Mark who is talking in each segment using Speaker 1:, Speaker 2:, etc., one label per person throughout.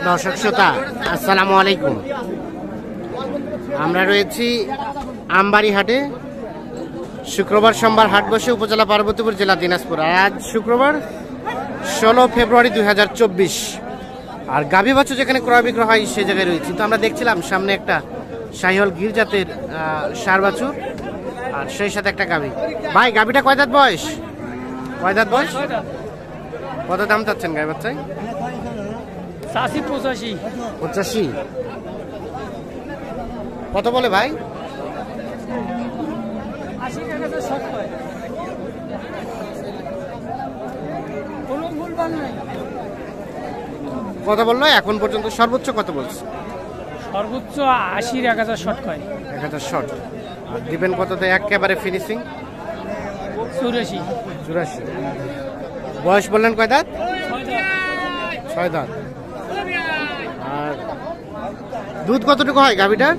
Speaker 1: দর্শক শ্রোতা আসসালামু আলাইকুম। আমরা রয়েছি আমবাড়ি হাটে। শুক্রবার সোমবার হাট বসে উপজেলা পার্বতীপুর, জেলা দিনাজপুর। আজ শুক্রবার 16 ফেব্রুয়ারি 2024। আর গাভী বাছুর যেখানে ক্রয় বিক্রয় হয় সে জায়গায় রয়েছি। তো আমরা দেখছিলাম সামনে একটা শাহিওয়াল গির জাতের ষাঁড় বাছুর, আর সেই সাথে একটা গাভী। ভাই গাভীটা কয় দাঁত বয়স? কয় দাঁত বয়স? কত দাম চাচ্ছেন গাই বাচ্চায়? 85। কত বলে ভাই? কত বললো এখন পর্যন্ত? সর্বোচ্চ কত বলছে?
Speaker 2: সর্বোচ্চ 80 1000 শর্ট কয়।
Speaker 1: 1000 শর্ট। আর দিবেন কততে একেবারে ফিনিশিং? 84। বয়স বললেন কয় দাঁত? 6 দাঁত। আর দুধ কতটুকু হয় গাভীটার?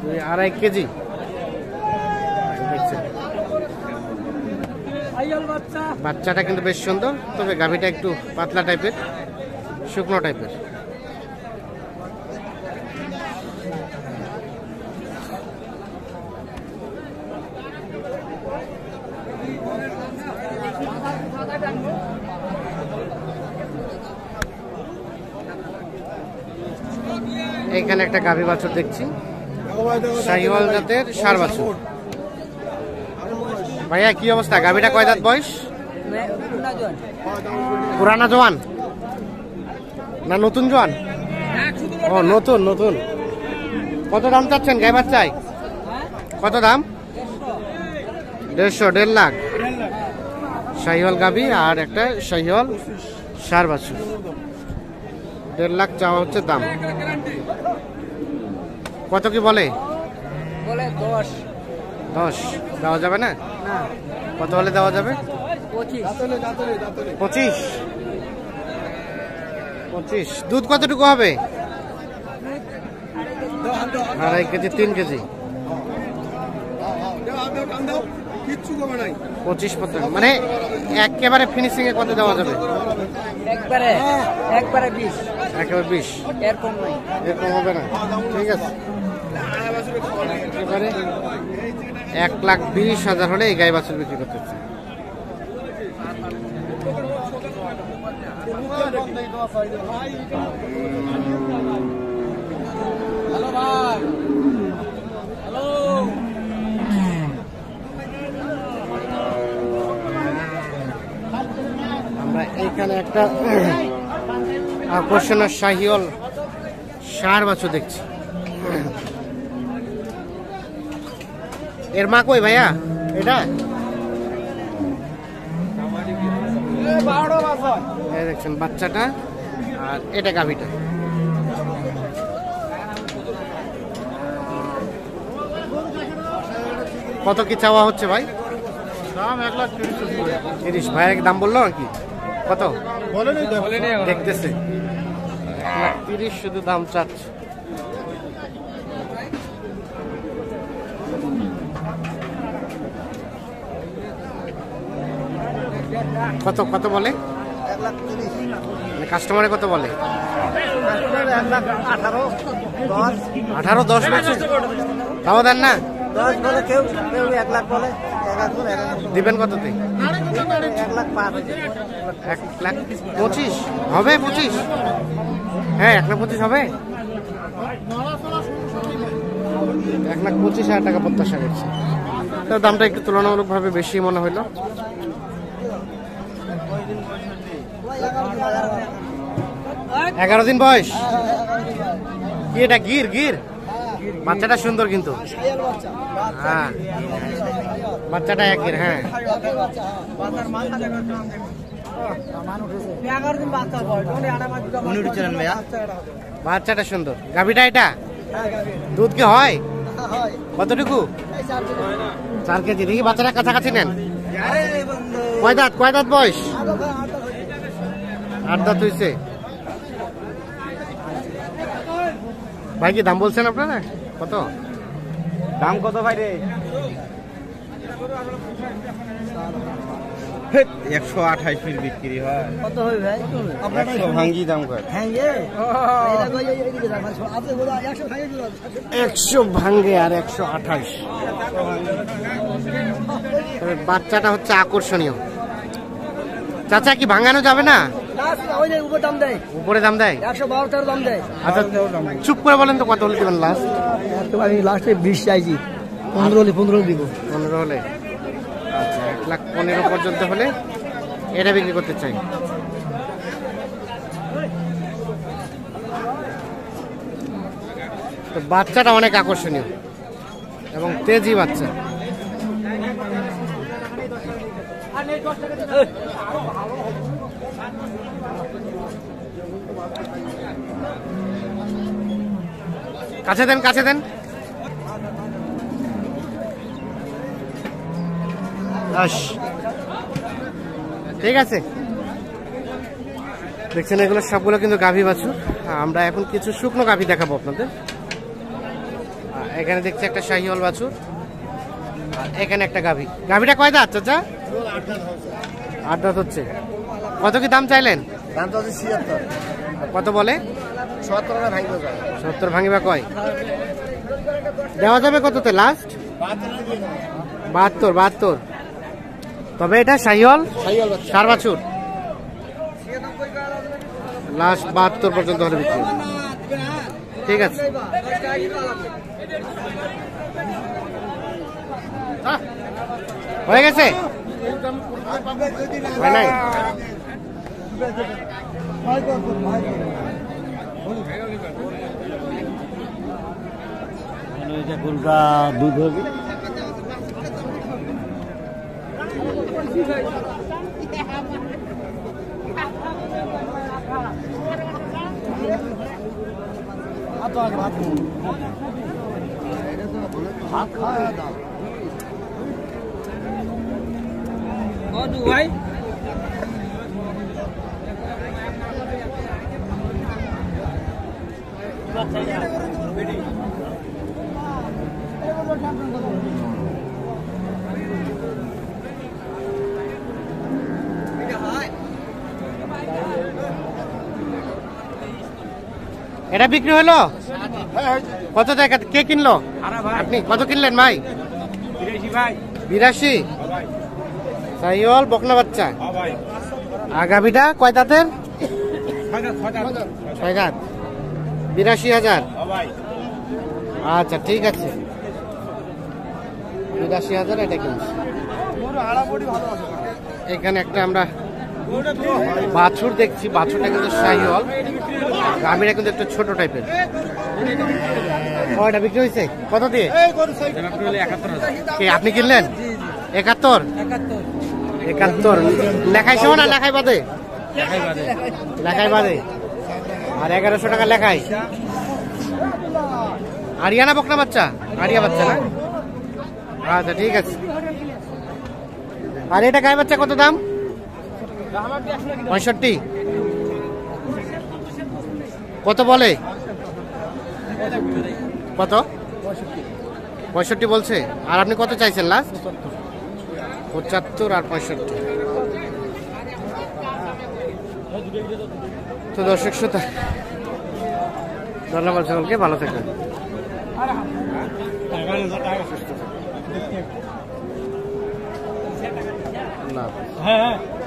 Speaker 1: 2.5 কেজি। বাচ্চাটা কিন্তু বেশ সুন্দর, তবে গাভীটা একটু পাতলা টাইপের, শুকনো টাইপের। এইখানে একটা গাভী বাছুর দেখছি, শাহিওয়াল জাতের ষাঁড় বাছুর। ভাইয়া কি অবস্থা? গাভীটা কয় দাঁত বয়স? পুরানা জোয়ান না নতুন জোয়ান? ও নতুন। কত দাম চাচ্ছেন গাই বাচ্চায়? কত দাম? 1.5 লাখ। শাহিওয়াল গাভী আর একটা শাহিওয়াল ষাঁড় বাছুর। 1.5 লাখ চাওয়া হচ্ছে দাম। কত কি বলে? 10 দেওয়া যাবে না? কত হলে দেওয়া যাবে? 25। দুধ কতটুকু হবে? 2.5 কেজি 3 কেজি। 25 মানে একেবারে ফিনিশিং এ কত দেওয়া যাবে?
Speaker 2: একবারে 20।
Speaker 1: একেবারে 20।
Speaker 2: এরকম
Speaker 1: হবে না? ঠিক আছে, একেবারে 1,20,000 হলে এই গাই বাছুর বিক্রি করতেছে। আমরা এখানে একটা আকর্ষণীয় শাহিওয়াল ষাঁড় বাছুর দেখছি। এর মা কই ভাইয়া? এটা দেখছেন বাচ্চাটা, আর এটা গাভীটা। কত কি চাওয়া হচ্ছে ভাই? দাম 1,30,000। ভাইয়ের দাম বললো আর কি? কত দেখতেছে? 1,30,000 শুধু দাম চাচ্ছে। কত বলে?
Speaker 3: 1,30,000।
Speaker 1: কাস্টমারে কত বলে?
Speaker 3: 18, 10
Speaker 1: বলছে। তাও দেন না?
Speaker 3: 10 বলে, কেউ 1 লাখ বলে।
Speaker 1: দিবেন কততে?
Speaker 3: 1,05,000।
Speaker 1: 1,25,000 হবে? 25? হ্যাঁ 1,25,000 হবে। 1,25,000 টাকা প্রত্যাশা করছি। তো দামটা একটু তুলনামূলকভাবে বেশি মনে হইলো। 11 দিন বয়স। কি এটা? গির। বাচ্চাটা সুন্দর কিন্তু। হ্যাঁ বাচ্চাটা একই। হ্যাঁ বাচ্চাটা সুন্দর। গাভীটা এটা দুধ কি হয়? কতটুকু? 4 কেজি। দেখি বাচ্চাটা কাছাকাছি নেন। কয় দাঁত বয়স? 8 দাঁত হয়েছে। ভাই কি দাম বলছেন আপনারা? কত দাম? কত ভাই রে?
Speaker 4: 128 ফিট বিক্রি হয়।
Speaker 3: কত হবে ভাই?
Speaker 4: 100 ভাঙ্গি দাম করে।
Speaker 3: হ্যাঁ এইদিকে যান, আপনি বলো 100 ভাঙে দিল।
Speaker 1: 100 ভাঙ্গে আর 128। তবে বাচ্চাটা হচ্ছে আকর্ষণীয়। চাচা কি ভাঙানো যাবে না?
Speaker 3: ওই যে উপর দাম দেয়,
Speaker 1: উপরে দাম দেয়?
Speaker 3: 112 দাম দেয়।
Speaker 1: আচ্ছা চুপ করে বলেন তো কত হলে দেবেন লাস্ট?
Speaker 3: আমি লাস্টে 20 চাইছি, 15 দিব।
Speaker 1: 15 হলে? আচ্ছা 1,15,000 পর্যন্ত হলে এটা বিক্রি করতে চাই। তো বাচ্চাটা অনেক আকর্ষণীয় এবং তেজি বাচ্চা। কাছে দেন, কাছে দেন। ঠিক আছে, দেখছেন এগুলো সবগুলো কিন্তু গাভী বাছুর। আমরা এখন কিছু শুকনো গাভী দেখাবো আপনাদের। এখানে দেখছি একটা শাহিওয়াল বাছুর, আর এখানে একটা গাভী। গাভীটা কয় দাঁত চাচা? 8 দাঁত হচ্ছে। কত কি দাম চাইলেন?
Speaker 3: দাম তো 76।
Speaker 1: কত বলে?
Speaker 3: 70 টাকা ভাঙবে যায়।
Speaker 1: 70 ভাঙিবা কয়? দেওয়া যাবে কততে লাস্ট? 72। তবে এটা শাহিওয়াল সার বাছুর, লাস্ট 72 পর্যন্ত হলে বিক্রি হবে। ঠিক আছে, হয়ে গেছে? হয় নাই?
Speaker 3: গরুটা দুধ হবে।
Speaker 2: ভাই
Speaker 1: এটা বিক্রি হলো? কত টাকা? কে কিনলো? আপনি কত কিনলেন ভাই? 82। শাহিওয়াল বকনা বাচ্চা। আর গাভীটা কয় দাঁতের? 6 দাঁত। 82,000। আচ্ছা ঠিক আছে, 82,000 এটা কিনছি। এখানে একটা আমরা বাছুর দেখছি, বাছুরটা কিন্তু শাহিওয়াল, গাভীরা কিন্তু একটু ছোট টাইপের। কয়টা বিক্রি হয়েছে? কত দিয়ে? আপনি কিনলেন? 71। লেখাই সহ না লেখাই বাদে? লেখাই বাদে। আর 1100 টাকা লেখাই। আরিয়ানা বকনা বাচ্চা? আরিয়া বাচ্চা না? আচ্ছা ঠিক আছে। আর এটা গাই বাচ্চা কত দাম? 65। কত বলে? কত? 65 বলছে। আর আপনি কত চাইছেন লাস্ট? 75 আর 65। তো দর্শক শ্রোতা, ধন্যবাদ সকলকে, ভালো থাকবেন। আল্লাহ হাফেজ।